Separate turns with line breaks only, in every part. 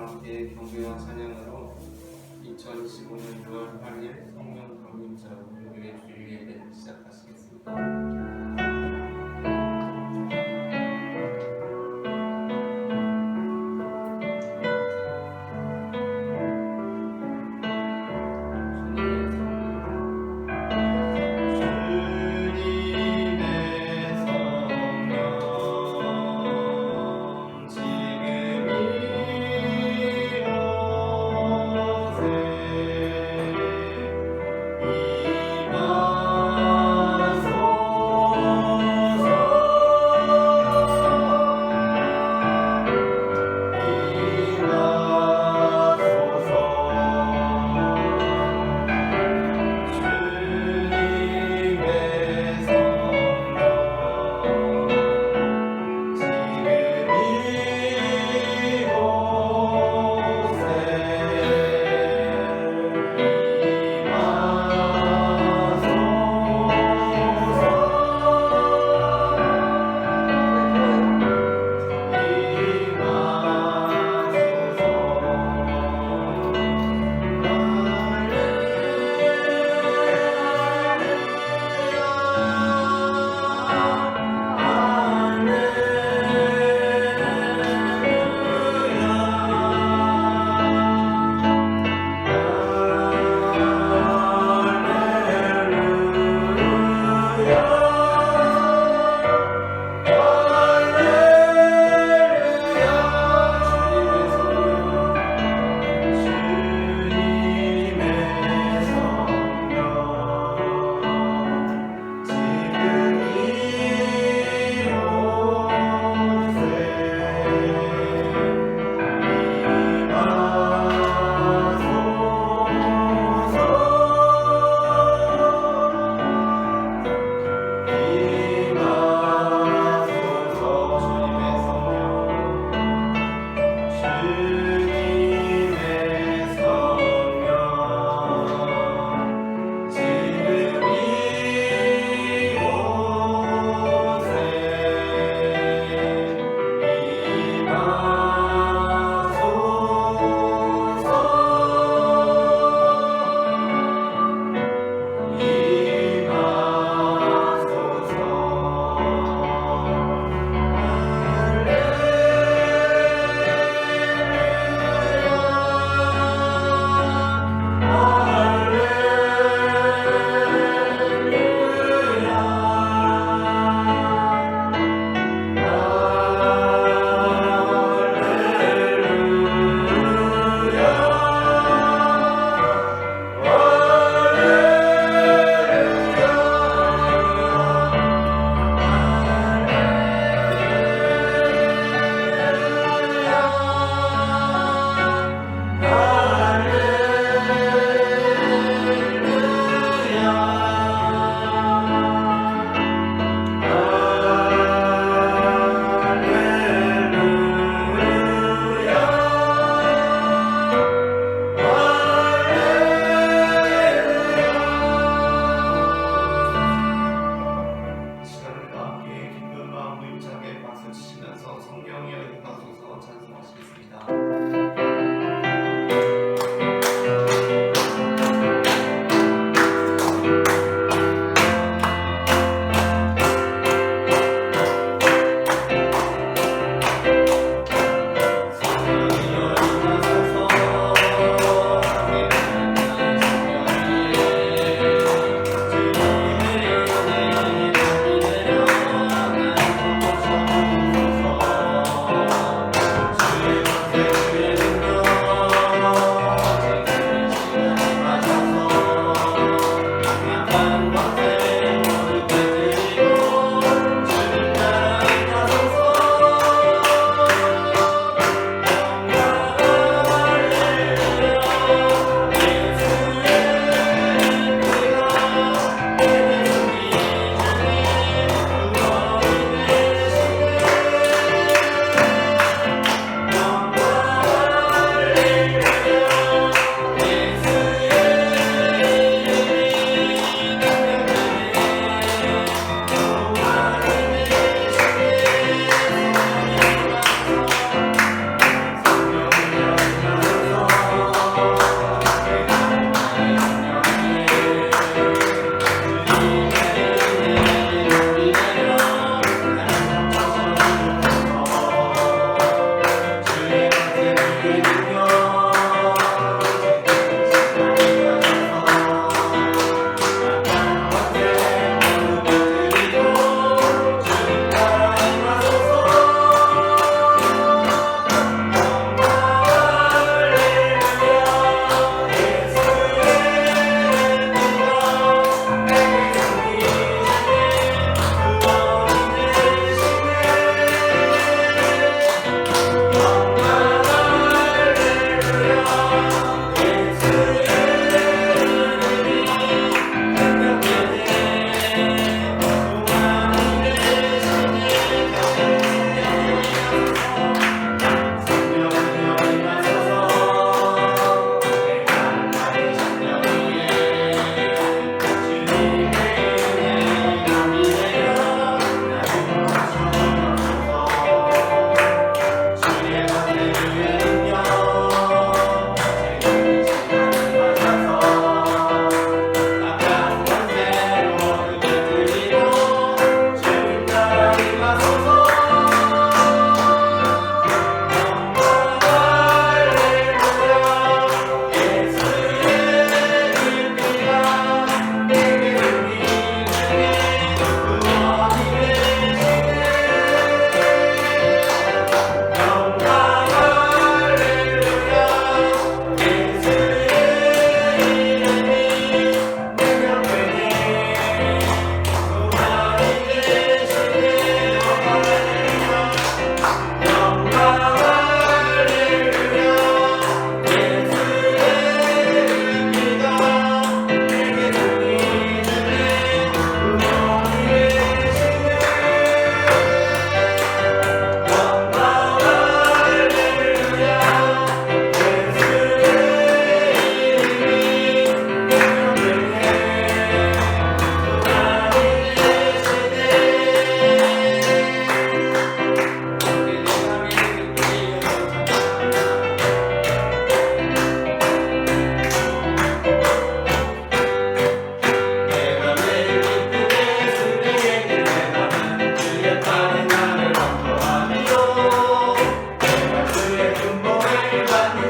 함께 경배와 찬양으로 2025년 6월 8일 성령 강림절 교회 주일예배를 시작하시겠습니다.
이마소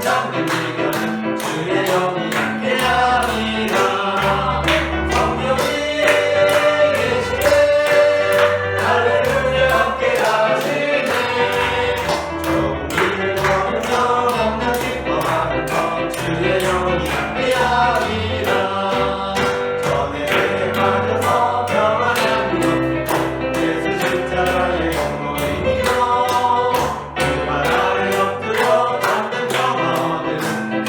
잠든 지경 주의 영이 함께하리라. 성령이 계시네 할렐루야 함께하시네. 정의를 걸으며 감격 기뻐하면서 주의 영이 함께하리라. 전에 빠져서 평안한 것 예수 십자가의 공로이니라. 그 발 아래 엎드려 담는 평화는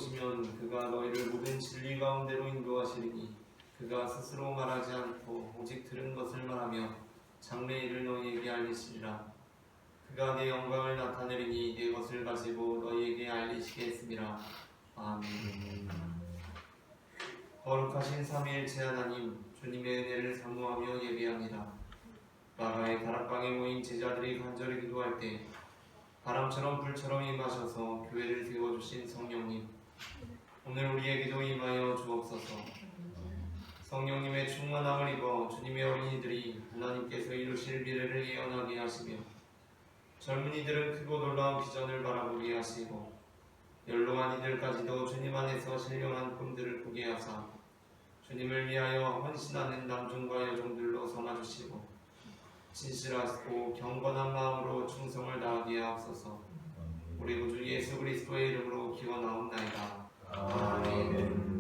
오시면 그가 너희를 모든 진리 가운데로 인도하시리니 그가 스스로 말하지 않고 오직 들은 것을 말하며 장래 일을 너희에게 알리시리라. 그가 내 영광을 나타내리니 내 것을 가지고 너희에게 알리시겠습니다. 아멘. 거룩하신 삼위일체 하나님, 주님의 은혜를 사모하며 예배합니다. 마가의 다락방에 모인 제자들이 간절히 기도할 때 바람처럼 불처럼 임하셔서 교회를 세워주신 성령님, 오늘 우리의 기도 임하여 주옵소서. 성령님의 충만함을 입어 주님의 어린이들이 하나님께서 이루실 미래를 예언하게 하시며 젊은이들은 크고 놀라운 비전을 바라보게 하시고 연로한 이들까지도 주님 안에서 신령한 꿈들을 꾸게 하사 주님을 위하여 헌신하는 남종과 여종들로 삼아주시고 진실하고 경건한 마음으로 충성을 다하게 하옵소서. 우리 구주 예수 그리스도의 이름으로 기원하옵나이다. 아멘.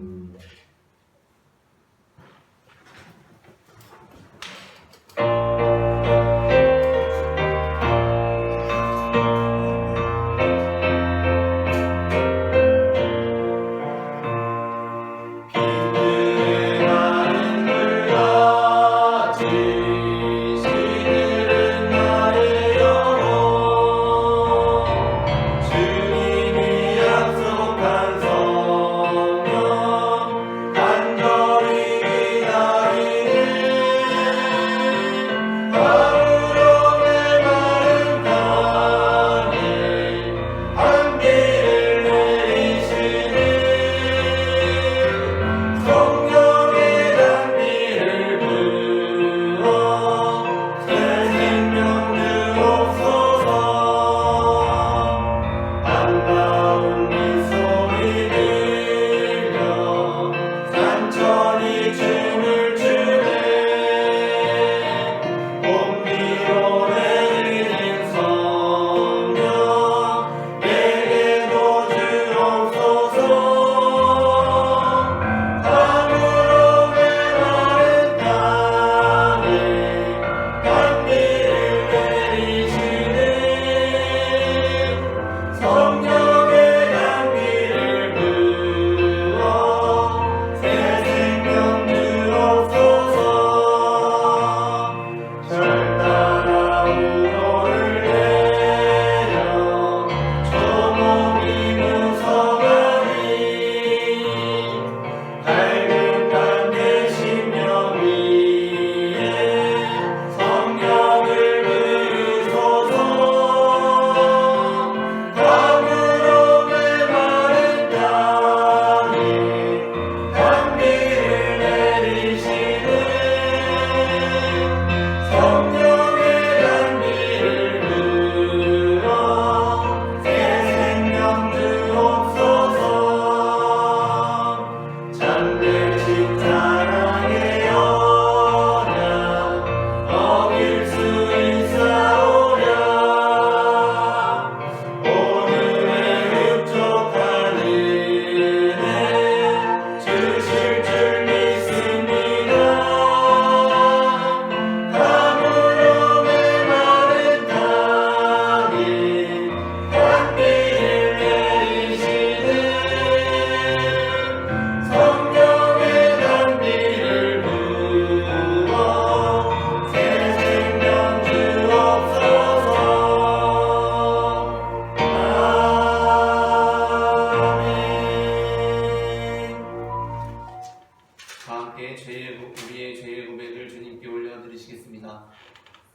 우리의 죄의 고백을 주님께 올려드리시겠습니다.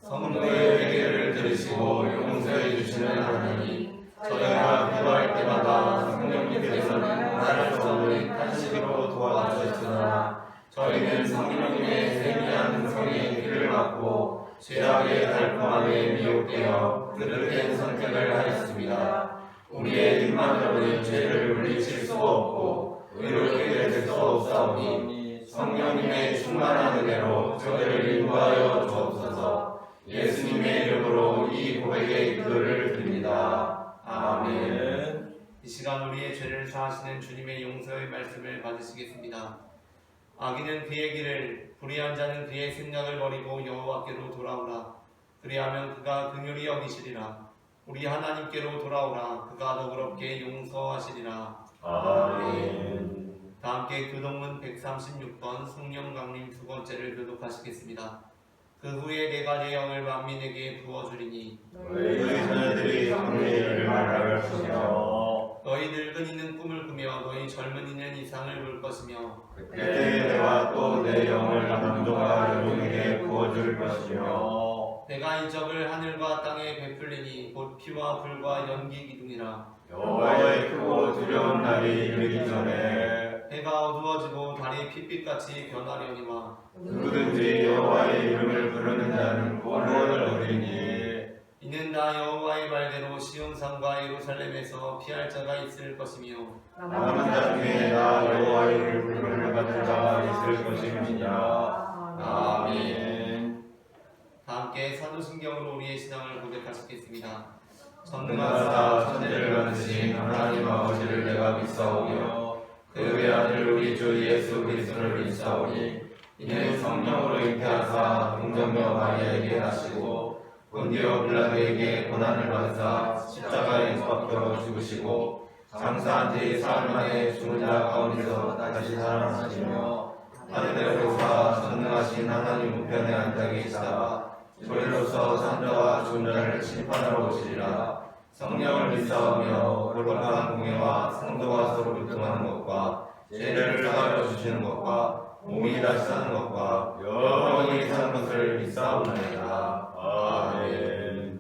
성도의 회개를 들으시고 용서해 주시는 하나님, 저희가 기도할 때마다 성령님께서는 말할 수 없는 탄식으로 도와주셨으나 저희는 성령님의 세미한 음성에 귀를 막고 죄악의 달콤함에 미혹되어 그릇된 선택을 하였습니다. 우리의 입만으로는 죄를 물리칠 수 없고 의롭게 될 수 없사오니 성령님의 충만한 은혜로 저희를 인도하여 주옵소서. 예수님의 이름으로 이 고백의 기도를 드립니다. 아멘.
이 시간 우리의 죄를 사하시는 주님의 용서의 말씀을 받으시겠습니다. 악인은 그의 길을, 불의한 자는 그의 생각을 버리고 여호와께로 돌아오라. 그리하면 그가 긍휼히 여기시리라. 우리 하나님께로 돌아오라. 그가 너그럽게 용서하시리라.
아멘.
다 함께 교동문 136번 성령 강림 두 번째를 교독하시겠습니다. 그 후에 네 가지 영을 만민에게 부어주리니
너희 자녀들이 성례를 말할 것이며
너희 늙은이는 꿈을 꾸며 너희 젊은이는 이상을 볼 것이며
그때 내가 또 내 영을 남종과 여종에게 부어줄 것이며
내가 이적을 하늘과 땅에 베풀리니 곧 피와 불과 연기 기둥이라.
여호와의 크고 두려운 날이 이르기 전에
해가 어두워지고 달이 핏빛같이 변하려니와
누구든지 여호와의 이름을 부르는 자는 구원을 얻으리니
이는 다 여호와의 말대로 시온산과 예루살렘에서 피할 자가 있을 것이며
남은 자 중에 나 여호와의 이름을 부르는 같은 자가 있을 것임이니라. 아멘.
다 함께 사도신경으로 우리의 신앙을 고백하시겠습니다.
전능하사 천지를 만드신 하나님 아버지를 내가 믿사오며 그의 아들 우리 주 예수 그리스도를 믿사오니 이는 성령으로 잉태하사 동정녀 마리아에게 나시고 본디오 빌라도에게 고난을 받으사 십자가에 못 박혀 죽으시고 장사한 지 사흘 만에 죽은 자 가운데서 다시 살아나시며 하늘에 오르사 전능하신 하나님 우편에 앉아 계시다가 저리로서 산자와 죽은 자를 심판하러 오시리라. 성령을 믿사오며 거룩한 공예와 성도가 서로 교통하는 것과 죄를 사하여 주시는 것과 몸이 다시 사는 것과 영원히 사는 것을 믿사옵나이다. 아멘.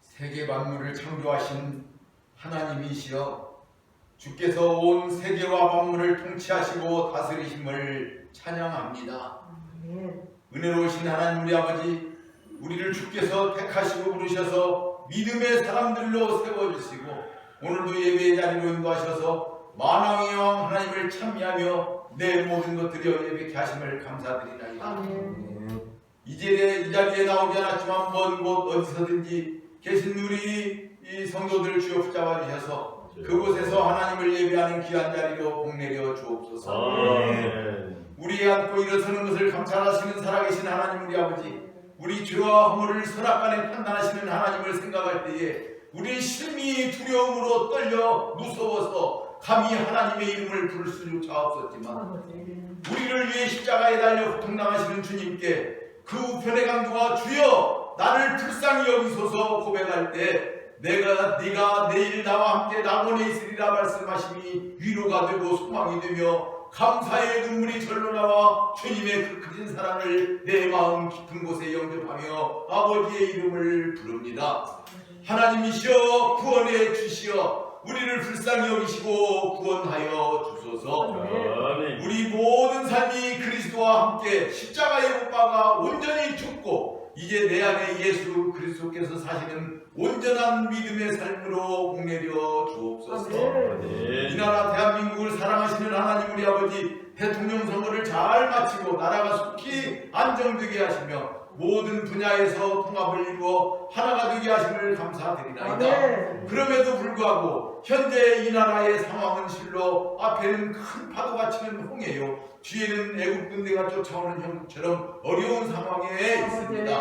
세계 만물을 창조하신 하나님이시여, 주께서 온 세계와 만물을 통치하시고 다스리심을 찬양합니다. 은혜로우신 하나님 우리 아버지, 우리를 주께서 택하시고 부르셔서 믿음의 사람들로 세워주시고 오늘도 예배의 자리로 인도하셔서 만왕의 왕 하나님을 찬미하며 내 모든 것들이 예배케 하심을 감사드리나이다. 이 자리에 나오지 않았지만 먼 곳 어디서든지 계신 우리 이 성도들 주여 붙잡아 주셔서 그곳에서 하나님을 예배하는 귀한 자리로 복내려 주옵소서. 우리 안고 일어서는 것을 감찰하시는 살아계신 하나님 우리 아버지, 우리 죄와 허물을 선악간에 판단하시는 하나님을 생각할 때에 우리 심히 두려움으로 떨려 무서워서 감히 하나님의 이름을 부를 수조차 없었지만 우리를 위해 십자가에 달려 고통당하시는 주님께 그 우편의 강도가 주여 나를 불쌍히 여기소서 고백할 때 네가 내일 나와 함께 낙원에 있으리라 말씀하심이 위로가 되고 소망이 되며 감사의 눈물이 절로 나와 주님의 그 크신 사랑을 내 마음 깊은 곳에 영접하며 아버지의 이름을 부릅니다. 하나님이시여 구원해 주시어 우리를 불쌍히 여기시고 구원하여 주소서. 우리 모든 삶이 그리스도와 함께 십자가에 못 박아 온전히 죽고 이제 내 안에 예수 그리스도께서 사시는 온전한 믿음의 삶으로 복내려 주옵소서. 이 나라 대한민국을 사랑하시는 하나님 우리 아버지, 대통령 선거를 잘 마치고 나라가 속히 안정되게 하시며 모든 분야에서 통합을 이루어 하나가 되게 하심을 감사드리나이다. 그럼에도 불구하고 현재 이 나라의 상황은 실로 앞에는 큰 파도가 치는 홍해요, 뒤에는 애국 군대가 쫓아오는 형국처럼 어려운 상황에 있습니다.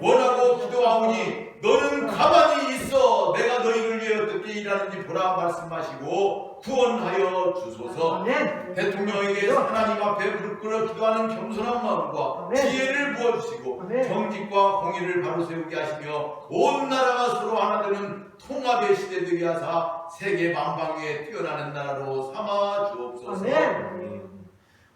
원하고 기도하오니 너는 가만히 있어 내가 너희를 위해 어떻게 일이라든지 보라 말씀하시고 구원하여 주소서.
아멘.
대통령에게 하나님 앞에 무릎 꿇어 기도하는 겸손한 마음과
아멘.
지혜를 부어주시고
아멘.
정직과 공의를 바로 세우게 하시며 온 나라가 서로 하나 되는 통합의 시대 되게 하사 세계 만방에 뛰어나는 나라로 삼아 주옵소서.
아멘.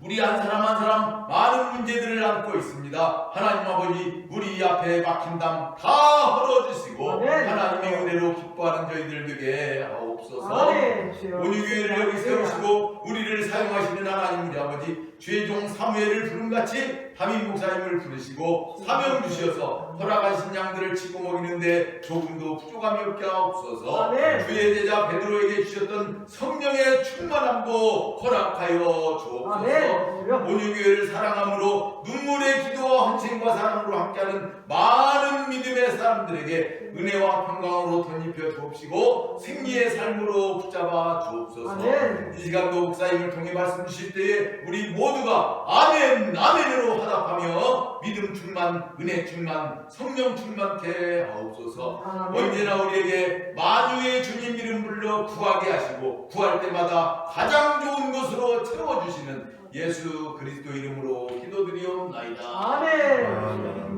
우리 한 사람 한 사람 많은 문제들을 안고 있습니다. 하나님 아버지, 우리 앞에 막힌 담 다 헐어주시고
아멘.
하나님의 은혜로 기뻐하는 저희들 되게 하옵소서.
아멘. 주여.
온유교회를 여기 세우시고 우리를 사용하시는 하나님 우리 아버지, 죄종 사무엘을 부름같이 담임 목사님을 부르시고 사명 주셔서 허락하신 양들을 치고 먹이는데 조금도 부족함이 없게 하옵소서.
아멘.
주의 제자 베드로에게 주셨던 성령의 충만함도 허락하여 주옵소서.
아멘. 주여.
온유교회를 사랑함으로 눈물의 기도와 헌신과 사랑으로 함께하는 많은 믿음의 사람들에게 은혜와 평강으로 덧입혀 주옵시고 승리의 삶으로 붙잡아 주옵소서.
아멘.
이 시간도 목사님을 통해 말씀 주실 때에 우리 모두가 아멘 아멘으로 화답하며 믿음 충만, 은혜 충만, 성령 충만케 하옵소서.
아멘.
언제나 우리에게 만유의 주님 이름 불러 구하게 하시고 구할 때마다 가장 좋은 것으로 채워주시는 예수 그리스도 이름으로 기도드리옵나이다.
아멘.
아멘.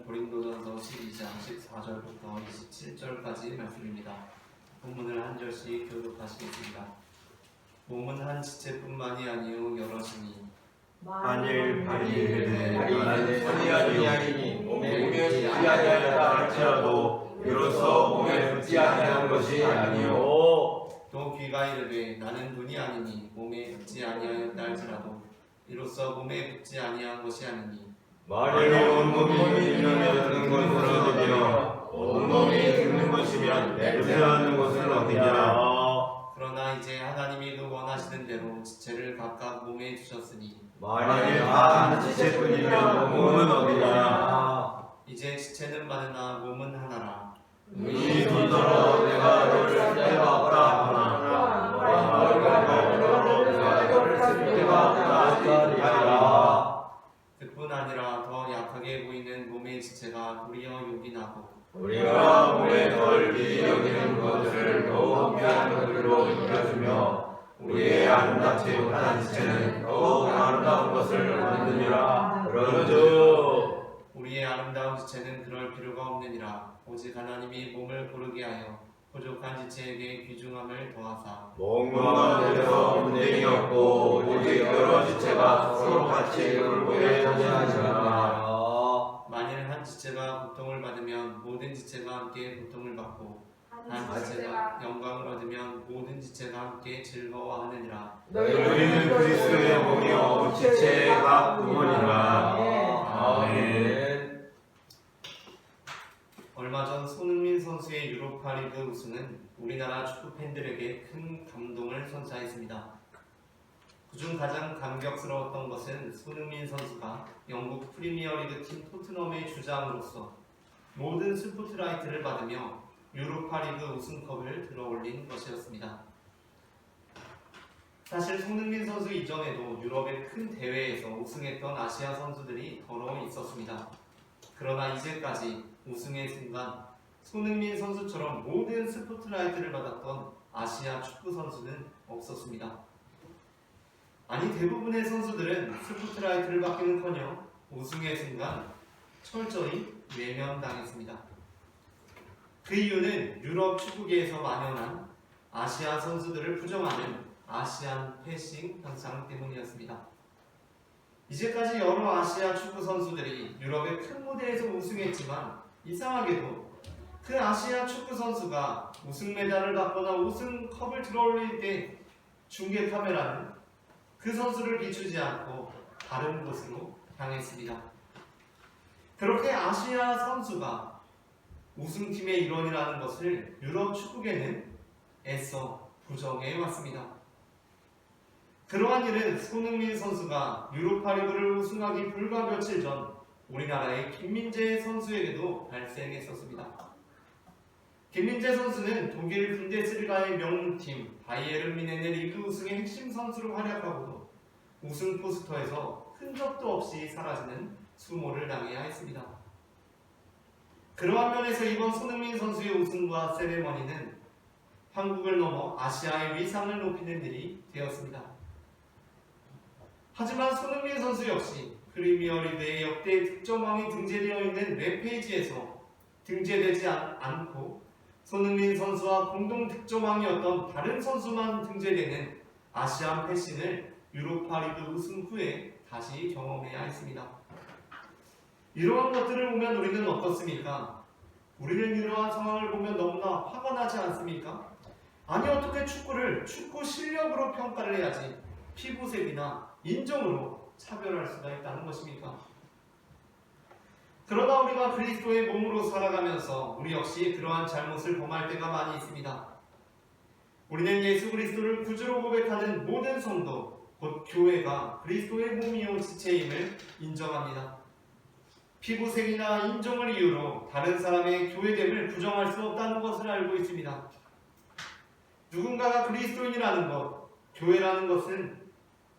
고린도전서 12장 14절부터 27절까지 말씀입니다. 본문을 한 절씩 교독하시겠습니다. 몸은 한 지체뿐만이 아니요 여럿이니
만일 발이
발이
손이 아니하니 몸에 붙지 아니하였다 할지라도 이로써 몸에 붙지 아니한 것이 아니요
또 귀가 이르되 나는 눈이 아니니 몸에 붙지 아니하였다 할지라도 이로써 몸에 붙지 아니한 것이 아니니
만일 온몸이 들으면 듣는 것을 얻으며 온몸이 듣는 것이면 냄새하는 것을 얻으냐.
그러나 이제 하나님이 그 원하시는 대로 지체를 각각 몸에 주셨으니
만일 다 한 지체뿐이면 몸은 어디냐.
이제 지체는 많으나 몸은 하나라.
이 손더러 내가 너를 쓸 데가 없다 하나 너를 쓸 데가 없다 하리라.
그뿐 아니라 더 약하게 보이는 몸의 지체가 도리어 요긴하고
우리가 몸에 덜 귀히 여기는 것을 더욱 귀한 것들로 입혀주며 우리의 아름답지 못한 지체는 더욱 아름다운 것을 얻느니라. 그러죠.
우리의 아름다운 지체는 그럴 필요가 없느니라. 오직 하나님이 몸을 고르게 하여 부족한 지체에게 귀중함을 더하사
몸 가운데서 분쟁이 없고 오직 여러 지체가 서로 같이 돌보게 하시니라.
만일 한 지체가 고통을 받으면 모든 지체가 함께 고통을 받고 한 지체가 영광을 얻으면 모든 지체가 함께 즐거워하느니라.
너희는 그리스도의 몸이요 지체의 각 부분이라. 아멘.
얼마 전 손흥민 선수의 유로파 리그 우승은 우리나라 축구 팬들에게 큰 감동을 선사했습니다. 그중 가장 감격스러웠던 것은 손흥민 선수가 영국 프리미어리그 팀 토트넘의 주장으로서 모든 스포트라이트를 받으며 유로파리그 우승컵을 들어올린 것이었습니다. 사실 손흥민 선수 이전에도 유럽의 큰 대회에서 우승했던 아시아 선수들이 더러 있었습니다. 그러나 이제까지 우승의 순간 손흥민 선수처럼 모든 스포트라이트를 받았던 아시아 축구 선수는 없었습니다. 아니 대부분의 선수들은 스포트라이트를 받기는커녕 우승의 순간 철저히 외면당했습니다. 그 이유는 유럽 축구계에서 만연한 아시아 선수들을 부정하는 아시안 패싱 현상 때문이었습니다. 이제까지 여러 아시아 축구 선수들이 유럽의 큰 무대에서 우승했지만 이상하게도 그 아시아 축구 선수가 우승 메달을 받거나 우승컵을 들어올릴 때 중계 카메라는 그 선수를 비추지 않고 다른 곳으로 향했습니다. 그렇게 아시아 선수가 우승팀의 일원이라는 것을 유럽 축구계는 애써 부정해 왔습니다. 그러한 일은 손흥민 선수가 유로파리그를 우승하기 불과 며칠 전 우리나라의 김민재 선수에게도 발생했었습니다. 김민재 선수는 독일 분데스리가의 명문팀 바이에른 뮌헨의 리그 우승의 핵심 선수로 활약하고도 우승 포스터에서 흔적도 없이 사라지는 수모를 당해야 했습니다. 그러한 면에서 이번 손흥민 선수의 우승과 세레머니는 한국을 넘어 아시아의 위상을 높이는 일이 되었습니다. 하지만 손흥민 선수 역시 프리미어리그의 역대 득점왕이 등재되어 있는 웹페이지에서 등재되지 않고 손흥민 선수와 공동 득점왕이었던 다른 선수만 등재되는 아시안 패싱을 유로파리그 우승 후에 다시 경험해야 했습니다. 이러한 것들을 보면 우리는 어떻습니까? 우리는 이러한 상황을 보면 너무나 화가 나지 않습니까? 아니 어떻게 축구를 축구 실력으로 평가를 해야지 피부색이나 인종으로 차별할 수가 있다는 것입니까? 그러나 우리가 그리스도의 몸으로 살아가면서 우리 역시 그러한 잘못을 범할 때가 많이 있습니다. 우리는 예수 그리스도를 구주로 고백하는 모든 성도, 곧 교회가 그리스도의 몸이요 지체임을 인정합니다. 피부색이나 인종을 이유로 다른 사람의 교회됨을 부정할 수 없다는 것을 알고 있습니다. 누군가가 그리스도인이라는 것, 교회라는 것은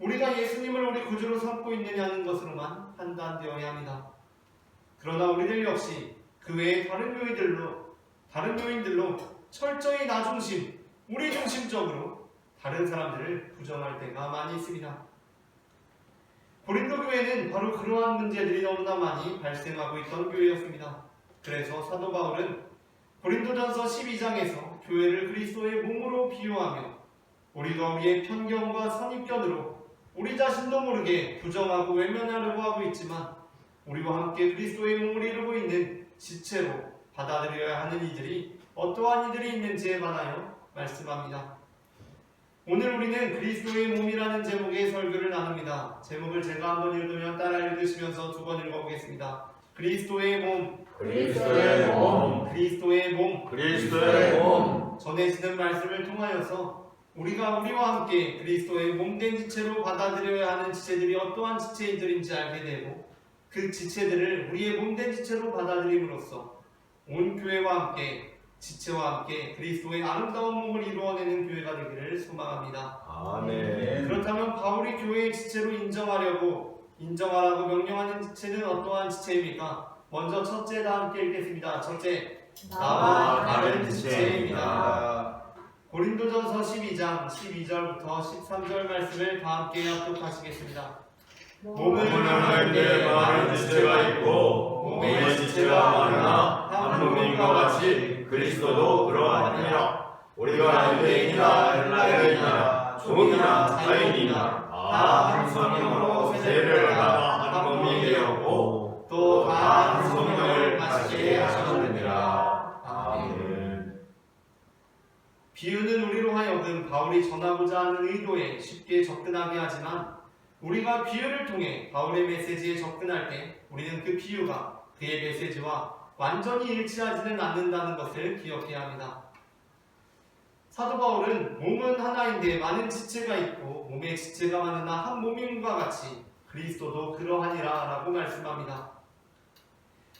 우리가 예수님을 우리 구주로 삼고 있느냐는 것으로만 판단되어야 합니다. 그러나 우리들 역시 그 외의 다른 요인들로 철저히 나 중심, 우리 중심적으로 다른 사람들을 부정할 때가 많이 있습니다. 고린도 교회는 바로 그러한 문제들이 너무나 많이 발생하고 있던 교회였습니다. 그래서 사도 바울은 고린도전서 12장에서 교회를 그리스도의 몸으로 비유하며 우리가 우리의 편견과 선입견으로 우리 자신도 모르게 부정하고 외면하려고 하고 있지만 우리와 함께 그리스도의 몸을 이루고 있는 지체로 받아들여야 하는 이들이 어떠한 이들이 있는지에 관하여 말씀합니다. 오늘 우리는 그리스도의 몸이라는 제목의 설교를 나눕니다. 제목을 제가 한번 읽으면 따라 읽으시면서 두 번 읽어보겠습니다. 그리스도의 몸,
그리스도의 몸,
그리스도의 몸,
그리스도의 몸.
전해지는 말씀을 통하여서 우리가 우리와 함께 그리스도의 몸된 지체로 받아들여야 하는 지체들이 어떠한 지체들인지 알게 되고 그 지체들을 우리의 몸된 지체로 받아들임으로써 온 교회와 함께 지체와 함께 그리스도의 아름다운 몸을 이루어내는 교회가 되기를 소망합니다.
아멘.
그렇다면 바울이 교회의 지체로 인정하라고 명령하는 지체는 어떠한 지체입니까? 먼저 첫째 다 함께 읽겠습니다. 첫째, 나와 다른 지체입니다. 고린도전서 12장 12절부터 13절 말씀을 다 함께 합독하시겠습니다. 몸을
할 때 많은 지체가 있고 몸의 지체가 많으나 한 몸인과 같이 그리스도도 그러하니라. 우리가 유대인이나 헬라인이나 종이나 자유인이나 다 한 성령으로 세례를 받아 한 몸이 되었고 또 다 한 성령을 받게 하셨느니라. 아멘.
비유는 우리로 하여금 바울이 전하고자 하는 의도에 쉽게 접근하게 하지만 우리가 비유를 통해 바울의 메시지에 접근할 때 우리는 그 비유가 그의 메시지와 완전히 일치하지는 않는다는 것을 기억해야 합니다. 사도 바울은 몸은 하나인데 많은 지체가 있고 몸의 지체가 많으나 한 몸임과 같이 그리스도도 그러하니라 라고 말씀합니다.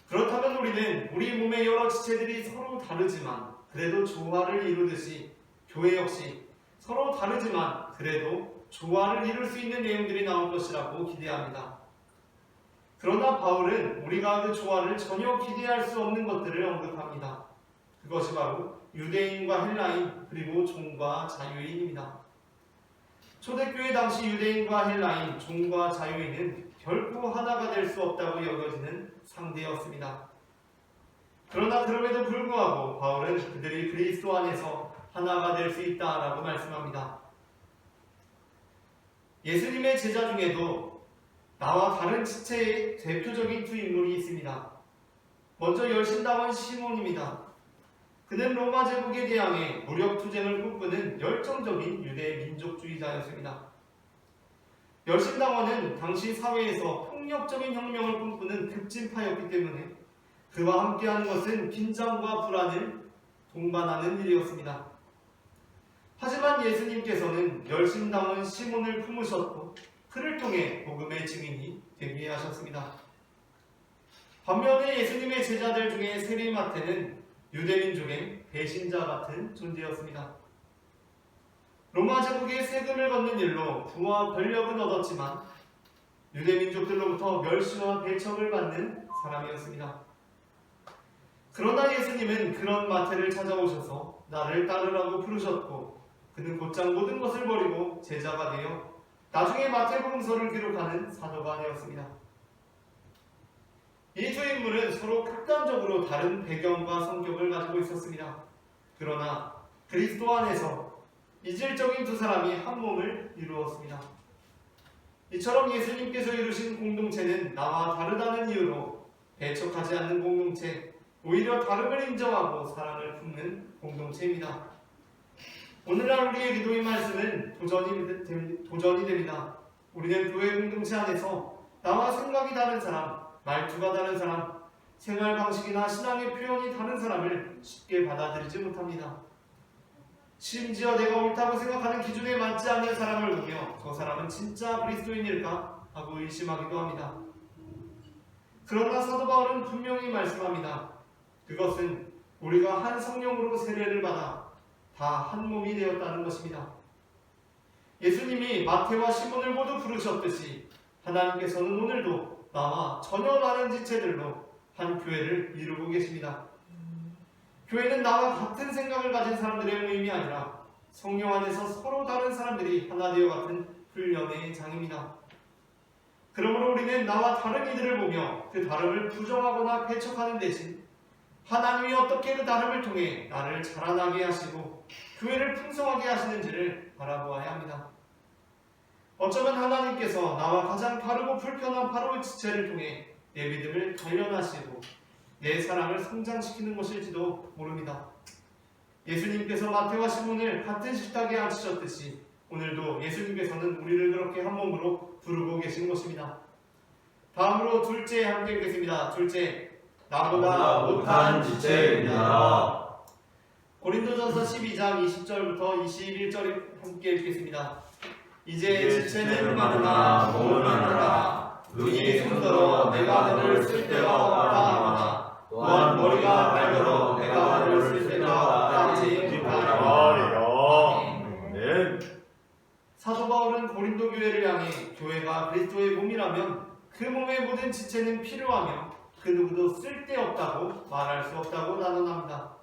그렇다면 우리는 우리 몸의 여러 지체들이 서로 다르지만 그래도 조화를 이루듯이 교회 역시 서로 다르지만 그래도 조화를 이룰 수 있는 내용들이 나올 것이라고 기대합니다. 그러나 바울은 우리가 그 조화를 전혀 기대할 수 없는 것들을 언급합니다. 그것이 바로 유대인과 헬라인 그리고 종과 자유인입니다. 초대교회 당시 유대인과 헬라인, 종과 자유인은 결코 하나가 될 수 없다고 여겨지는 상대였습니다. 그러나 그럼에도 불구하고 바울은 그들이 그리스도 안에서 하나가 될 수 있다라고 말씀합니다. 예수님의 제자 중에도 나와 다른 지체의 대표적인 두 인물이 있습니다. 먼저 열심당원 시몬입니다. 그는 로마 제국에 대항해 무력 투쟁을 꿈꾸는 열정적인 유대 민족주의자였습니다. 열심당원은 당시 사회에서 폭력적인 혁명을 꿈꾸는 급진파였기 때문에 그와 함께하는 것은 긴장과 불안을 동반하는 일이었습니다. 하지만 예수님께서는 열심당원 시몬을 품으셨고 그를 통해 복음의 증인이 되게 하셨습니다. 반면에 예수님의 제자들 중에 세리마태는 유대민족의 배신자 같은 존재였습니다. 로마 제국의 세금을 걷는 일로 부와 권력은 얻었지만 유대민족들로부터 멸시와 배척을 받는 사람이었습니다. 그러나 예수님은 그런 마태를 찾아오셔서 나를 따르라고 부르셨고 그는 곧장 모든 것을 버리고 제자가 되어 나중에 마태복음서를 기록하는 사도가 되었습니다. 이 두 인물은 서로 극단적으로 다른 배경과 성격을 가지고 있었습니다. 그러나 그리스도 안에서 이질적인 두 사람이 한 몸을 이루었습니다. 이처럼 예수님께서 이루신 공동체는 나와 다르다는 이유로 배척하지 않는 공동체, 오히려 다름을 인정하고 사랑을 품는 공동체입니다. 오늘날 우리의 기도의 말씀은 도전이 됩니다. 우리는 교회 공동체 안에서 나와 생각이 다른 사람, 말투가 다른 사람, 생활 방식이나 신앙의 표현이 다른 사람을 쉽게 받아들이지 못합니다. 심지어 내가 옳다고 생각하는 기준에 맞지 않는 사람을 보며 저 사람은 진짜 그리스도인일까 하고 의심하기도 합니다. 그러나 사도 바울은 분명히 말씀합니다. 그것은 우리가 한 성령으로 세례를 받아 다 한 몸이 되었다는 것입니다. 예수님이 마태와 시몬을 모두 부르셨듯이 하나님께서는 오늘도 나와 전혀 다른 지체들로 한 교회를 이루고 계십니다. 교회는 나와 같은 생각을 가진 사람들의 모임이 아니라 성령 안에서 서로 다른 사람들이 하나 되어 같은 훈련의 장입니다. 그러므로 우리는 나와 다른 이들을 보며 그 다름을 부정하거나 배척하는 대신 하나님이 어떻게 그 다름을 통해 나를 자라나게 하시고 교회를 풍성하게 하시는지를 바라보아야 합니다. 어쩌면 하나님께서 나와 가장 다르고 불편한 바로 지체를 통해 내 믿음을 단련하시고 내 사랑을 성장시키는 것일지도 모릅니다. 예수님께서 마태와 시몬을 같은 식탁에 앉히셨듯이 오늘도 예수님께서는 우리를 그렇게 한 몸으로 부르고 계신 것입니다. 다음으로 둘째 함께 읽겠습니다. 둘째, 나보다
못한 지체입니다.
고린도전서 12장 20절부터 21절 함께 읽겠습니다. 이제 지체는 많으나 몸은 하나라. 눈이 손더러 내가 너를 쓸 데가 없다 하거나 또한 머리가 발더러 내가 너를 쓸 데가 없다 하지 못하리라.
네.
사도 바울은 고린도 교회를 향해 교회가 그리스도의 몸이라면 그 몸의 모든 지체는 필요하며 그 누구도 쓸데없다고 말할 수 없다고 단언합니다.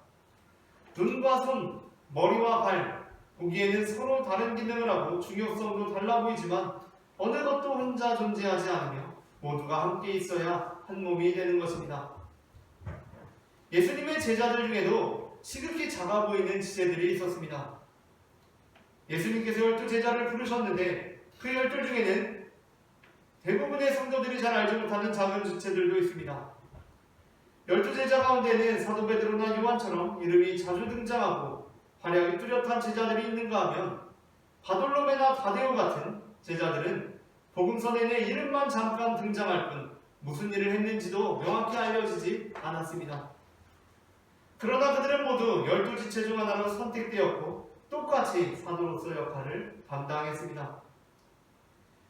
눈과 손, 머리와 발, 보기에는 서로 다른 기능을 하고 중요성도 달라 보이지만 어느 것도 혼자 존재하지 않으며 모두가 함께 있어야 한 몸이 되는 것입니다. 예수님의 제자들 중에도 시극히 작아 보이는 지체들이 있었습니다. 예수님께서 12제자를 부르셨는데 그 12 중에는 대부분의 성도들이 잘 알지 못하는 작은 지체들도 있습니다. 12제자 가운데는 사도 베드로나 요한처럼 이름이 자주 등장하고 활약이 뚜렷한 제자들이 있는가 하면 바돌로메나 다데오 같은 제자들은 복음서 내내 이름만 잠깐 등장할 뿐 무슨 일을 했는지도 명확히 알려지지 않았습니다. 그러나 그들은 모두 12지체 중 하나로 선택되었고 똑같이 사도로서 역할을 담당했습니다.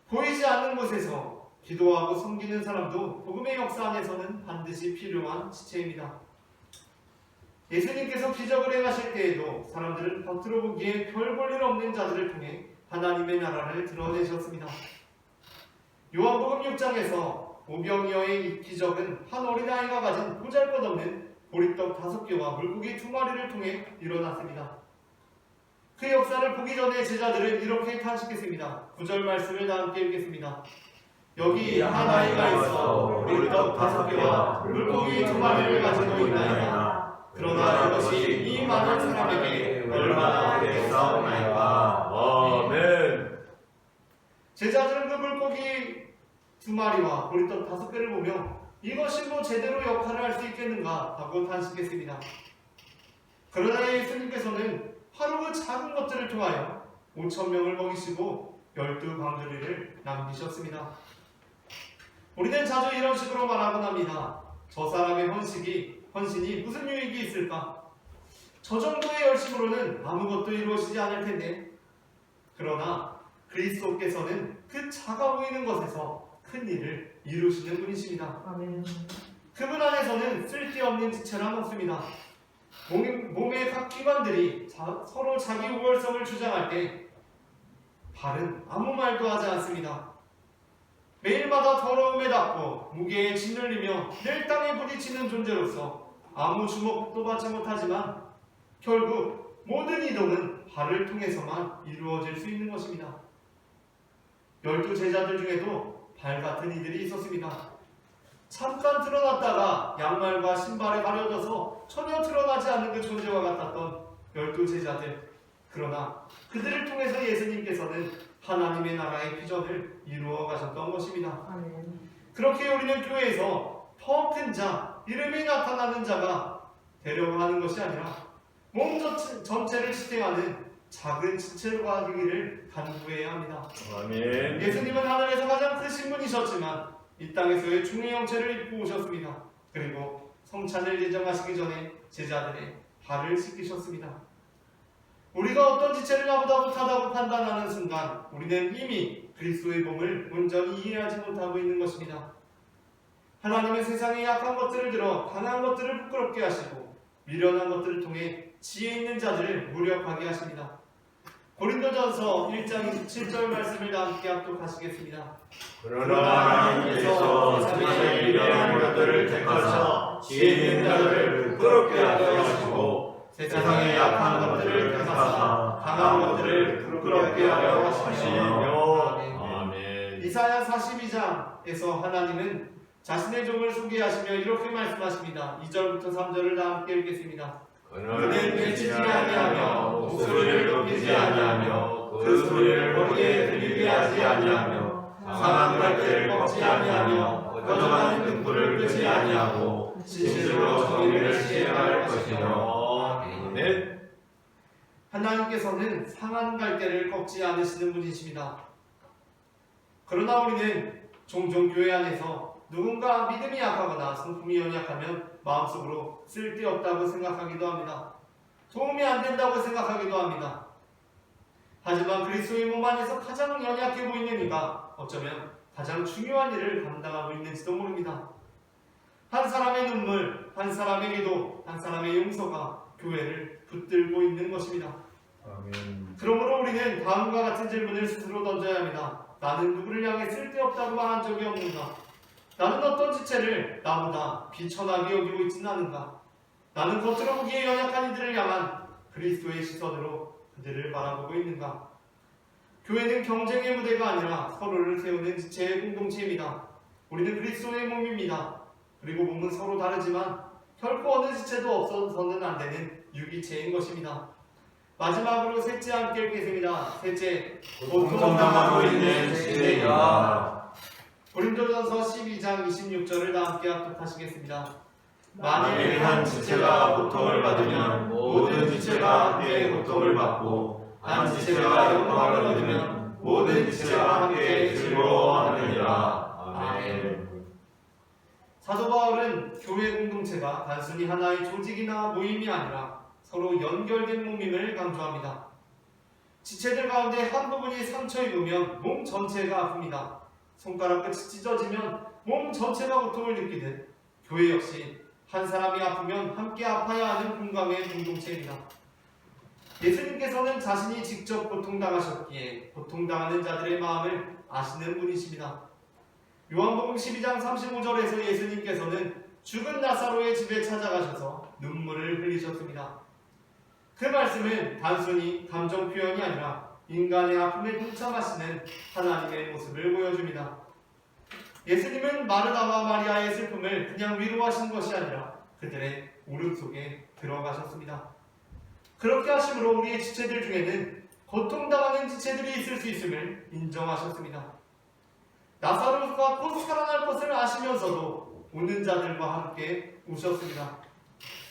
보이지 않는 곳에서 기도하고 섬기는 사람도 복음의 역사 안에서는 반드시 필요한 지체입니다. 예수님께서 기적을 행하실 때에도 사람들은 겉으로 보기에 별 볼 일 없는 자들을 통해 하나님의 나라를 드러내셨습니다. 요한복음 6장에서 오병이어의 이 기적은 한 어린아이가 가진 보잘것없는 보리떡 5개와 물고기 2마리를 통해 일어났습니다. 그 역사를 보기 전에 제자들은 이렇게 탄식했습니다. 9절 말씀을 다 함께 읽겠습니다. 여기 한 아이가 있어 보리떡 5개와 물고기 2마리를 가지고 있나이다. 그러나 이것이 이 많은 사람에게 얼마나 되겠사오나이까.
아멘.
제자들은 그 물고기 2마리와 보리떡 5개를 보며 이것이 뭐 제대로 역할을 할 수 있겠는가 하고 탄식했습니다. 그러나 예수님께서는 바로 그 작은 것들을 통하여 5,000명을 먹이시고 12방주리를 남기셨습니다. 우리는 자주 이런 식으로 말하곤 합니다. 저 사람의 헌신이 무슨 유익이 있을까? 저 정도의 열심으로는 아무것도 이루어지지 않을 텐데. 그러나 그리스도께서는 그 작아 보이는 것에서 큰 일을 이루시는 분이십니다.
아멘.
그분 안에서는 쓸데없는 지체란 없습니다. 몸의 각 기관들이 서로 자기 우월성을 주장할 때 발은 아무 말도 하지 않습니다. 매일마다 더러움에 닿고 무게에 짓눌리며 늘 땅에 부딪히는 존재로서 아무 주목도 받지 못하지만 결국 모든 이동은 발을 통해서만 이루어질 수 있는 것입니다. 12 제자들 중에도 발 같은 이들이 있었습니다. 잠깐 드러났다가 양말과 신발에 가려져서 전혀 드러나지 않는 그 존재와 같았던 12 제자들. 그러나 그들을 통해서 예수님께서는 하나님의 나라의 비전을 이루어 가셨던 것입니다.
아멘.
그렇게 우리는 교회에서 더 큰 자, 이름이 나타나는 자가 되려고 하는 것이 아니라 몸 전체를 지탱하는 작은 지체로 가기를 간구해야 합니다.
아멘.
예수님은 하늘에서 가장 크신 분이셨지만 이 땅에서의 중의 형체를 입고 오셨습니다. 그리고 성찬을 예정하시기 전에 제자들의 발을 씻기셨습니다. 우리가 어떤 지체를 나보다 못하다고 판단하는 순간 우리는 이미 그리스도의 몸을 온전히 이해하지 못하고 있는 것입니다. 하나님은 세상의 약한 것들을 들어 강한 것들을 부끄럽게 하시고 미련한 것들을 통해 지혜 있는 자들을 무력하게 하십니다. 고린도전서 1장 27절 말씀을 다 함께 합독하시겠습니다.
그러나 하나님께서 세상의 미련한 것들을 택하사 지혜 있는 자들을 부끄럽게 하시고 세상의 약한 것들을 택하사 강한 것들을 부끄럽게 하려 하시며. 아멘.
이사야 42장에서 하나님은 자신의 종을 소개하시며 이렇게 말씀하십니다. 2절부터 3절을 다 함께 읽겠습니다.
그는
외치지 아니하며
목소리를 높이지 아니하며 그 소리를 거기에 들리게 하지 아니하며 상한 갈대를 꺾지 아니하며 꺼져가는 등불을 끄지 아니하고 진실로 정의를 시행할 것이며. 아멘.
하나님께서는 상한 갈대를 꺾지 않으시는 분이십니다. 그러나 우리는 종종 교회 안에서 누군가 믿음이 약하거나 성품이 연약하면 마음속으로 쓸데없다고 생각하기도 합니다. 도움이 안 된다고 생각하기도 합니다. 하지만 그리스도의 몸 안에서 가장 연약해 보이는 이가 어쩌면 가장 중요한 일을 감당하고 있는지도 모릅니다. 한 사람의 눈물, 한 사람의 기도, 한 사람의 용서가 교회를 붙들고 있는 것입니다.
아멘.
그러므로 우리는 다음과 같은 질문을 스스로 던져야 합니다. 나는 누구를 향해 쓸데없다고 말한 적이 없는가? 나는 어떤 지체를 나보다 비천하게 여기고 있지는 않은가? 나는 겉으로 보기에 연약한 이들을 향한 그리스도의 시선으로 그들을 바라보고 있는가? 교회는 경쟁의 무대가 아니라 서로를 세우는 지체의 공동체입니다. 우리는 그리스도의 몸입니다. 그리고 몸은 서로 다르지만 결코 어느 지체도 없어서는 안 되는 유기체인 것입니다. 마지막으로 셋째 함께 읽겠습니다. 셋째,
고통당하고 있는 시대이다.
고린도전서 12장 26절을 다 함께 합독하시겠습니다.
만일 한 지체가 고통을 받으면 모든 지체가 함께 고통을 받고 한 지체가 영광을 얻으면 모든 지체가 함께 즐거워하느니라. 아멘.
사도 바울은 교회 공동체가 단순히 하나의 조직이나 모임이 아니라 서로 연결된 몸임을 강조합니다. 지체들 가운데 한 부분이 상처 입으면 몸 전체가 아픕니다. 손가락 끝이 찢어지면 몸 전체가 고통을 느끼듯 교회 역시 한 사람이 아프면 함께 아파야 하는 공감의 공동체입니다. 예수님께서는 자신이 직접 고통당하셨기에 고통당하는 자들의 마음을 아시는 분이십니다. 요한복음 12장 35절에서 예수님께서는 죽은 나사로의 집에 찾아가셔서 눈물을 흘리셨습니다. 그 말씀은 단순히 감정 표현이 아니라 인간의 아픔을 동참하시는 하나님의 모습을 보여줍니다. 예수님은 마르다와 마리아의 슬픔을 그냥 위로하신 것이 아니라 그들의 울음 속에 들어가셨습니다. 그렇게 하심으로 우리의 지체들 중에는 고통당하는 지체들이 있을 수 있음을 인정하셨습니다. 나사로가 곧 살아날 것을 아시면서도 우는 자들과 함께 우셨습니다.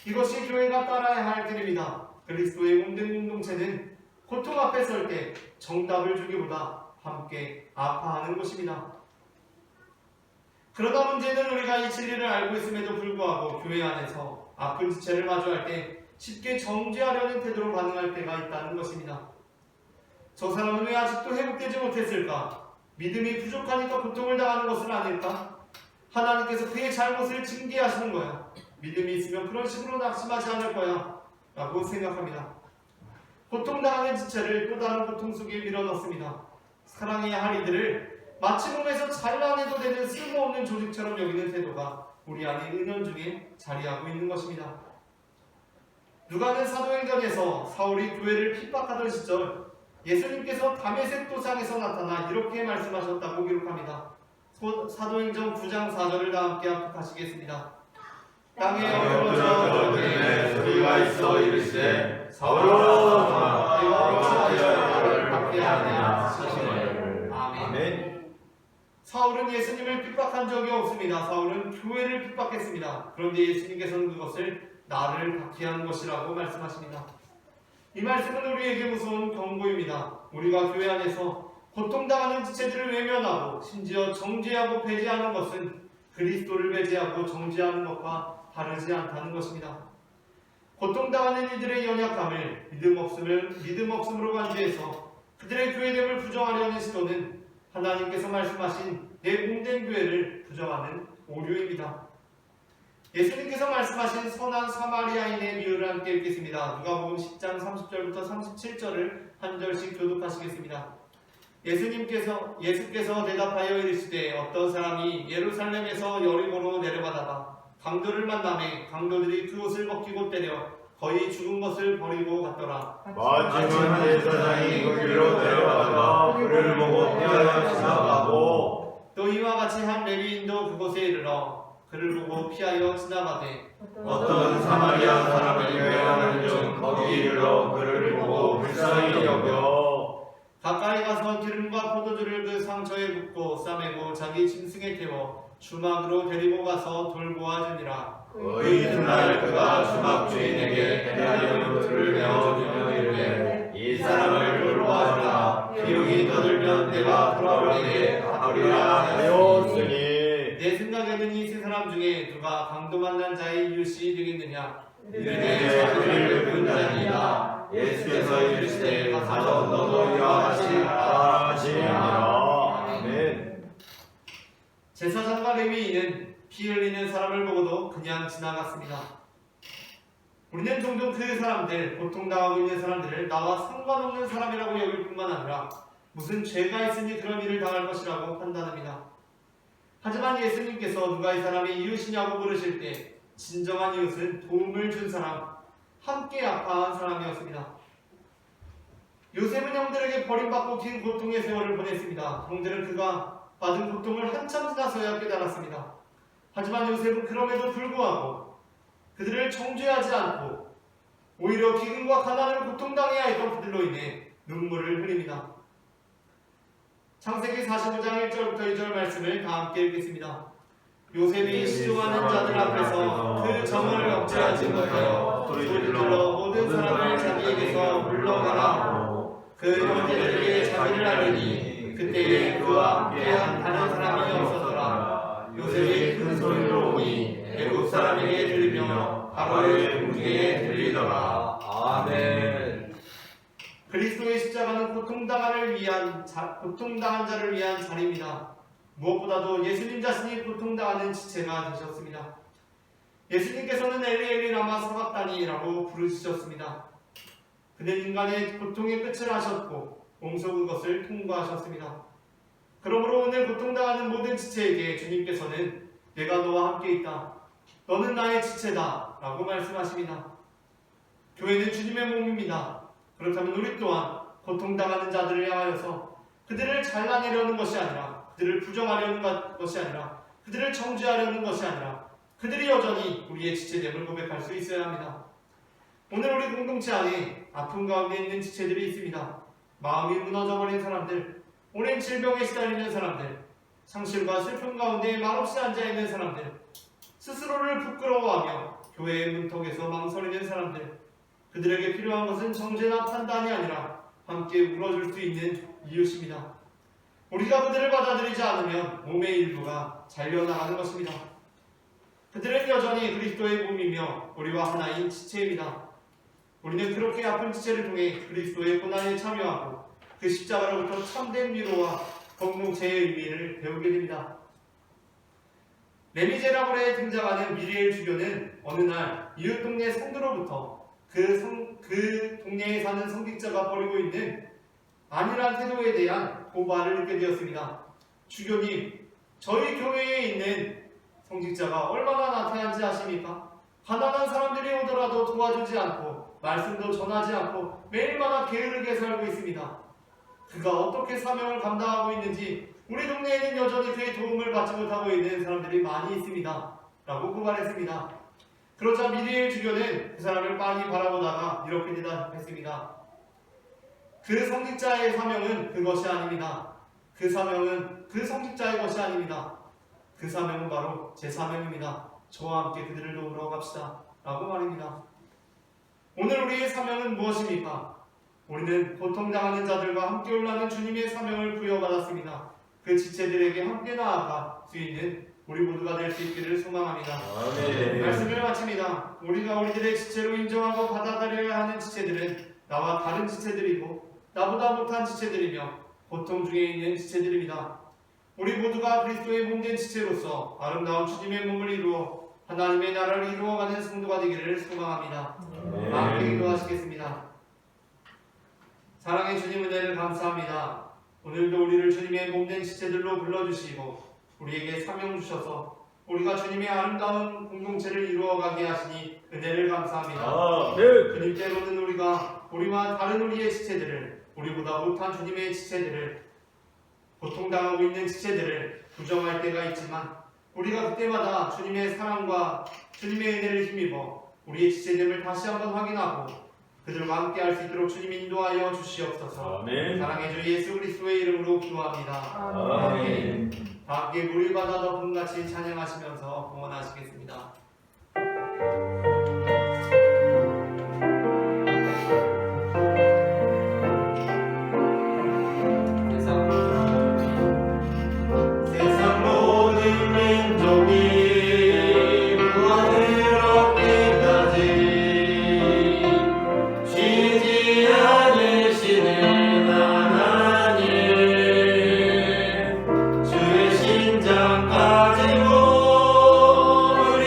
이것이 교회가 따라야 할 길입니다. 그리스도의 몸된 공동체는 고통 앞에 설 때 정답을 주기보다 함께 아파하는 것입니다. 그러나 문제는 우리가 이 진리를 알고 있음에도 불구하고 교회 안에서 아픈 지체를 마주할 때 쉽게 정죄하려는 태도로 반응할 때가 있다는 것입니다. 저 사람은 왜 아직도 회복되지 못했을까? 믿음이 부족하니까 고통을 당하는 것은 아닐까? 하나님께서 그의 잘못을 징계하시는 거야. 믿음이 있으면 그런 식으로 낙심하지 않을 거야 라고 생각합니다. 고통당하는 지체를 또 다른 고통 속에 밀어넣습니다. 사랑해야 할 이들을 마치 몸에서 잘라내도 되는 쓸모없는 조직처럼 여기는 태도가 우리 안의 은연중에 자리하고 있는 것입니다. 누가는 사도행전에서 사울이 교회를 핍박하던 시절 예수님께서 다메섹 도상에서 나타나 이렇게 말씀하셨다고 기록합니다. 사도행전 9장 4절을 다 함께 합독하시겠습니다. 땅에
어려져 들에 소리가 있어 이르시되 사울아 내가 어찌하여 너를 받게 하느냐 하시거늘. 아멘.
사울은 예수님을 핍박한 적이 없습니다. 사울은 교회를 핍박했습니다. 그런데 예수님께서는 그것을 나를 박해한 것이라고 말씀하십니다. 이 말씀은 우리에게 무서운 경고입니다. 우리가 교회 안에서 고통당하는 지체들을 외면하고 심지어 정죄하고 배제하는 것은 그리스도를 배제하고 정죄하는 것과 다르지 않다는 것입니다. 고통당하는 이들의 연약함을 믿음 없음으로 간주해서 그들의 교회됨을 부정하려는 시도는 하나님께서 말씀하신 내 몸된 교회를 부정하는 오류입니다. 예수님께서 말씀하신 선한 사마리아인의 비유를 함께 읽겠습니다. 누가복음 10장 30절부터 37절을 한 절씩 교독하시겠습니다. 예수께서 대답하여 이르시되 어떤 사람이 예루살렘에서 여리고로 내려가다가 강도를 만나매 강도들이 그 옷을 벗기고 때려 거의 죽은 것을 버리고 갔더라.
마침은 한 제사장이 그 길로 내려가다가 그를 보고 피하여 지나가고
또 이와 같이 한 레위인도 그곳에 이르러 그를 보고 피하여 지나가되
어떤 사마리아 사람을 외워하는 중 거기 이르러 그를 보고 불쌍히 여겨
가까이 가서 기름과 포도주를 그 상처에 붓고 싸매고 자기 짐승에 태워 주막으로 데리고 가서 돌보아주니라.
그 이튿날 그가 주막 주인에게 대나리온 돌을 메어주며 이르되 이 사람을 돌보아주라. 기운이 떠들면 내가 돌아오리에 갚으리라 하였으니.
내 생각에는 이 세 사람 중에 누가 강도 만난 자의 이웃이 되겠느냐?
이르되 자기를 늙은 자니이다. 예수께서 이르시되 가서 너도 이와 같이 하라 하시니라. 아멘.
제사장과 레위인은 피 흘리는 사람을 보고도 그냥 지나갔습니다. 우리는 종종 그 사람들, 고통당하고 있는 사람들을 나와 상관없는 사람이라고 여길 뿐만 아니라 무슨 죄가 있으니 그런 일을 당할 것이라고 판단합니다. 하지만 예수님께서 누가 이 사람이 이웃이냐고 물으실 때 진정한 이웃은 도움을 준 사람, 함께 아파한 사람이었습니다. 요셉은 형들에게 버림받고 긴 고통의 세월을 보냈습니다. 형들은 그가 받은 고통을 한참 지나서야 깨달았습니다. 하지만 요셉은 그럼에도 불구하고 그들을 정죄하지 않고 오히려 기근과 가난을 고통당해야 했던 그들로 인해 눈물을 흘립니다. 창세기 45장 1절부터 2절 말씀을 다 함께 읽겠습니다. 요셉이 시종하는 자들 앞에서 그 정을 억제하지 못하여 소리질러 모든 사람을 자기에게서 물러가라. 그 형제들에게 자기를 알리니 그때에 그와 함께한 다른 사람이 없었더라. 요셉이 큰 소리로 오니 애굽 사람에게 들리며 바로의 궁중에 들리더라.
아멘.
그리스도의 십자가는 고통당한 자를 위한 자리입니다. 무엇보다도 예수님 자신이 고통당하는 지체가 되셨습니다. 예수님께서는 엘리 엘리 라마 사박다니라고 부르시셨습니다. 그는 인간의 고통의 끝을 하셨고 몸소 그것을 통과하셨습니다. 그러므로 오늘 고통당하는 모든 지체에게 주님께서는 내가 너와 함께 있다. 너는 나의 지체다 라고 말씀하십니다. 교회는 주님의 몸입니다. 그렇다면 우리 또한 고통당하는 자들을 향하여서 그들을 잘라내려는 것이 아니라, 그들을 부정하려는 것이 아니라, 그들을 정죄하려는 것이 아니라, 그들이 여전히 우리의 지체됨을 고백할 수 있어야 합니다. 오늘 우리 공동체 안에 아픔 가운데 있는 지체들이 있습니다. 마음이 무너져버린 사람들, 오랜 질병에 시달리는 사람들, 상실과 슬픔 가운데 말없이 앉아있는 사람들, 스스로를 부끄러워하며 교회의 문턱에서 망설이는 사람들, 그들에게 필요한 것은 정죄나 판단이 아니라 함께 울어줄 수 있는 이웃입니다. 우리가 그들을 받아들이지 않으면 몸의 일부가 잘려나가는 것입니다. 그들은 여전히 그리스도의 몸이며 우리와 하나인 지체입니다. 우리는 그렇게 아픈 지체를 통해 그리스도의 고난에 참여하고 그 십자가로부터 참된 위로와 공동체의 의미를 배우게 됩니다. 레미제라블에 등장하는 미리엘 주교는 어느 날 이웃 동네 성도로부터 그 동네에 사는 성직자가 벌이고 있는 안일한 태도에 대한 고발을 듣게 되었습니다. 주교님, 저희 교회에 있는 성직자가 얼마나 나태한지 아십니까? 가난한 사람들이 오더라도 도와주지 않고 말씀도 전하지 않고 매일마다 게으르게 살고 있습니다. 그가 어떻게 사명을 감당하고 있는지 우리 동네에는 여전히 그의 도움을 받지 못하고 있는 사람들이 많이 있습니다. 라고 고발했습니다. 그러자 미리엘 주교는 그 사람을 빤히 바라보다가 이렇게 대답했습니다. 그 성직자의 사명은 그것이 아닙니다. 그 사명은 그 성직자의 것이 아닙니다. 그 사명은 바로 제 사명입니다. 저와 함께 그들을 도우러 갑시다. 라고 말입니다. 오늘 우리의 사명은 무엇입니까? 우리는 고통당하는 자들과 함께 올라가는 주님의 사명을 부여받았습니다. 그 지체들에게 함께 나아갈 수 있는 우리 모두가 될 수 있기를 소망합니다.
아멘.
말씀을 마칩니다. 우리가 우리들의 지체로 인정하고 받아들여야 하는 지체들은 나와 다른 지체들이고 나보다 못한 지체들이며 고통 중에 있는 지체들입니다. 우리 모두가 그리스도의 몸된 지체로서 아름다운 주님의 몸을 이루어 하나님의 나라를 이루어가는 성도가 되기를 소망합니다. 함께 기도하시겠습니다. 사랑의 주님, 은혜를 감사합니다. 오늘도 우리를 주님의 몸된 지체들로 불러주시고 우리에게 사명 주셔서 우리가 주님의 아름다운 공동체를 이루어가게 하시니 은혜를 감사합니다. 주님, 때로는 우리와 다른 우리의 지체들을, 우리보다 못한 주님의 지체들을, 고통당하고 있는 지체들을 부정할 때가 있지만 우리가 그때마다 주님의 사랑과 주님의 은혜를 힘입어 우리의 지체됨을 다시 한번 확인하고 그들과 함께 할 수 있도록 주님 인도하여 주시옵소서.
아멘.
사랑의 주 예수 그리스도의 이름으로 기도합니다.
아멘.
다 함께 물을 받아 덮음같이 찬양하시면서 공헌하시겠습니다.
세상 모든 민족이 구원을 얻기까지 쉬지 않으시는 하나님, 주의 심장 가지고 우리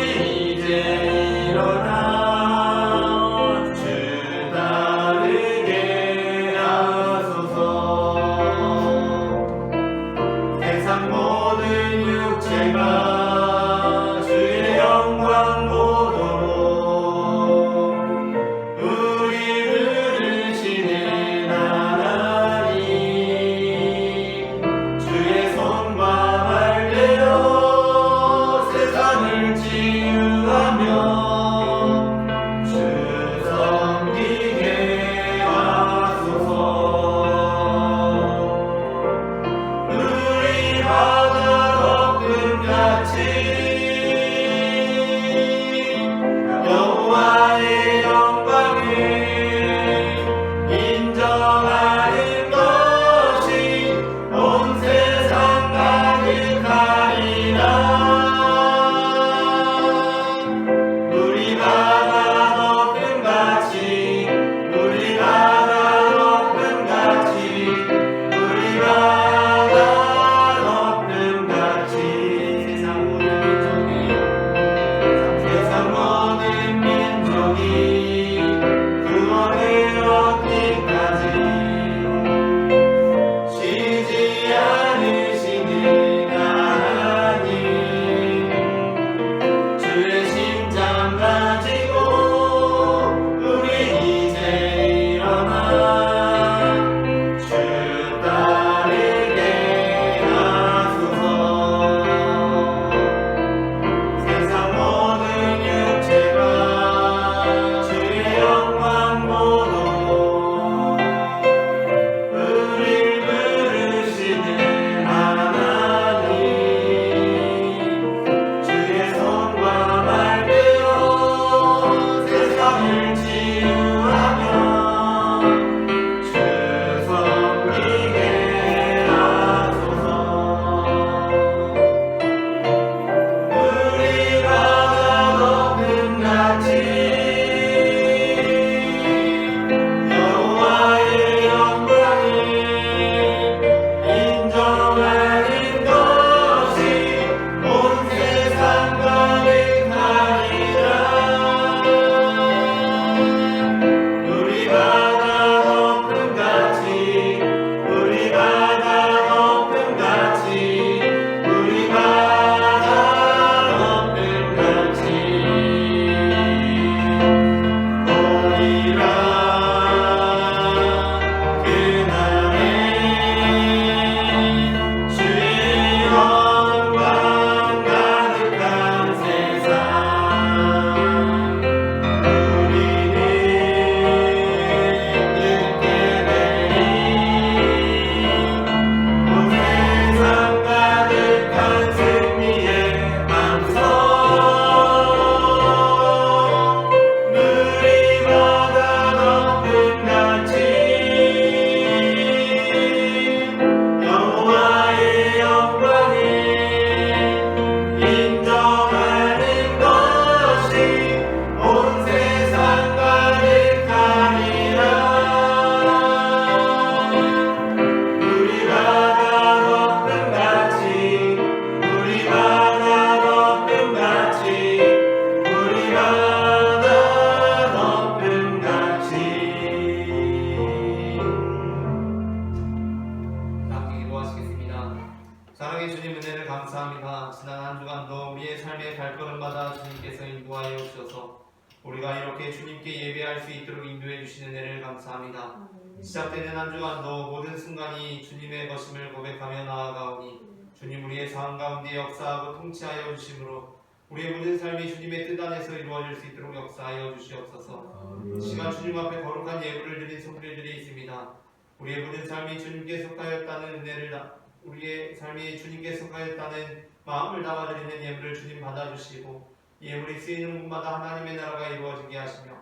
주님 은혜를 감사합니다. 지난 한 주간도 우리의 삶의 발걸음마다 주님께서 인도하여 주셔서 우리가 이렇게 주님께 예배할 수 있도록 인도해 주신 은혜를 감사합니다. 시작되는 한 주간도 모든 순간이 주님의 것임을 고백하며 나아가오니 주님 우리의 삶 가운데 역사하고 통치하여 주심으로 우리의 모든 삶이 주님의 뜻 안에서 이루어질 수 있도록 역사하여 주시옵소서. 이 시간 주님 앞에 거룩한 예물을 드린 손길들이 있습니다. 우리의 모든 삶이 주님께 속하였다는 은혜를 우리의 삶이 주님께 속하였다는 마음을 담아드리는 예물을 주님 받아주시고 이 예물이 쓰이는 곳마다 하나님의 나라가 이루어지게 하시며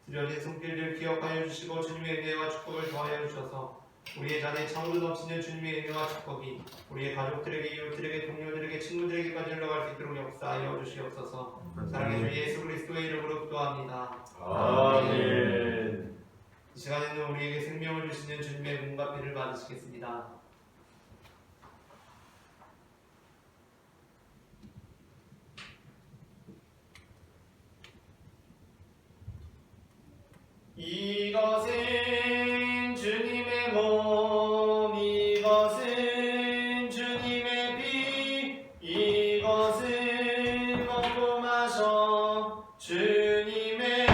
드려진 손길들 기억하여 주시고 주님의 은혜와 축복을 더하여 주셔서 우리의 잔에 참으로 넘치는 주님의 은혜와 축복이 우리의 가족들에게 이웃들에게 동료들에게 친구들에게까지 흘러갈 수 있도록 역사하여 주시옵소서. 사랑의 주 예수 그리스도의 이름으로 기도합니다.
아멘.
이 시간에는 우리에게 생명을 주시는 주님의 몸과 피를 받으시겠습니다. 이것은 주님의 몸, 이것은 주님의 피, 이것은 먹고 마셔 주님의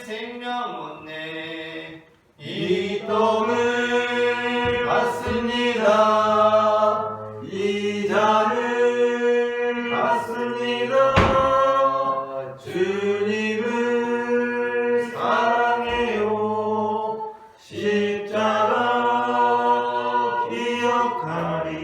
생명 얻네.
이 떡을 받습니다. 이 잔을 받습니다. 주님을 사랑해요. 십자가 기억하리.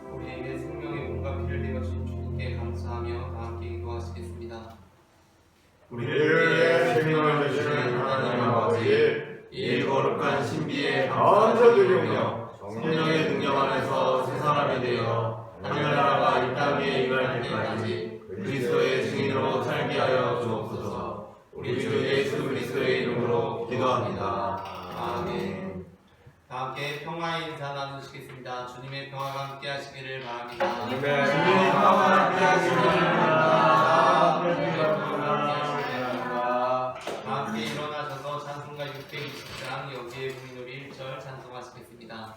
우리에게 생명의 몸과 피를 내어주신 주님께 감사하며 다 함께 기도하시겠습니다.
우리를 위해 생명을 주시는 하나님 아버지, 이 거룩한 신비에 감사드리며 성령의 능력 안에서 새 사람이 되어 하늘나라가 이 땅에 임할 때까지 그리스도의 증인으로 살게 하여 주옵소서. 우리 주 예수 그리스도의 이름으로 기도합니다. 아멘.
다 함께 평화의 인사 나누시겠습니다. 주님의 평화가 함께 하시기를 바랍니다.
주님의 평화가 함께 하시기를 바랍니다.
다 함께 일어나셔서 찬송가 620장 여기에 부인우리 1절 찬송하시겠습니다.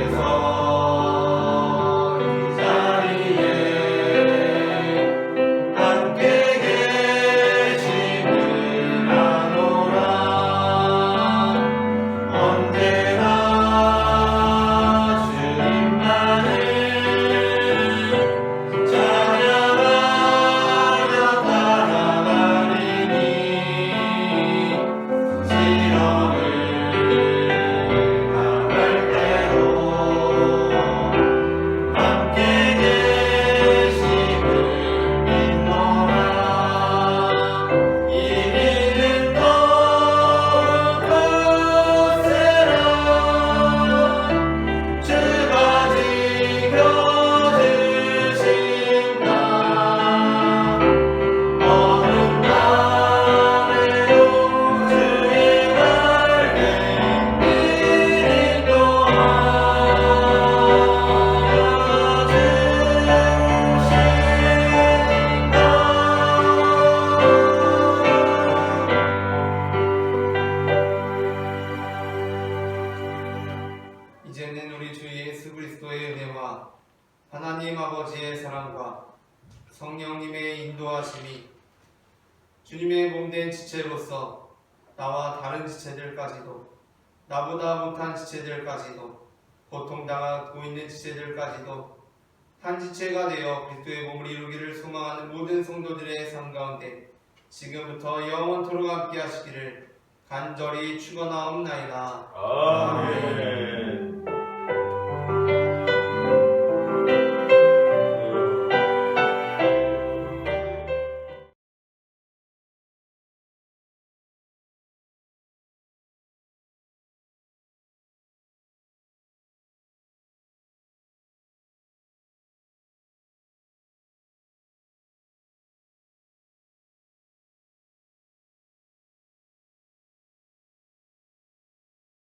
주께서 이 자리에
이제는 우리 주 예수 그리스도의 은혜와 하나님 아버지의 사랑과 성령님의 인도하심이 주님의 몸된 지체로서 나와 다른 지체들까지도 나보다 못한 지체들까지도 고통당하고 있는 지체들까지도 한 지체가 되어 그리스도의 몸을 이루기를 소망하는 모든 성도들의 삶 가운데 지금부터 영원토록 함께 하시기를 간절히 축원하옵나이다.
아멘.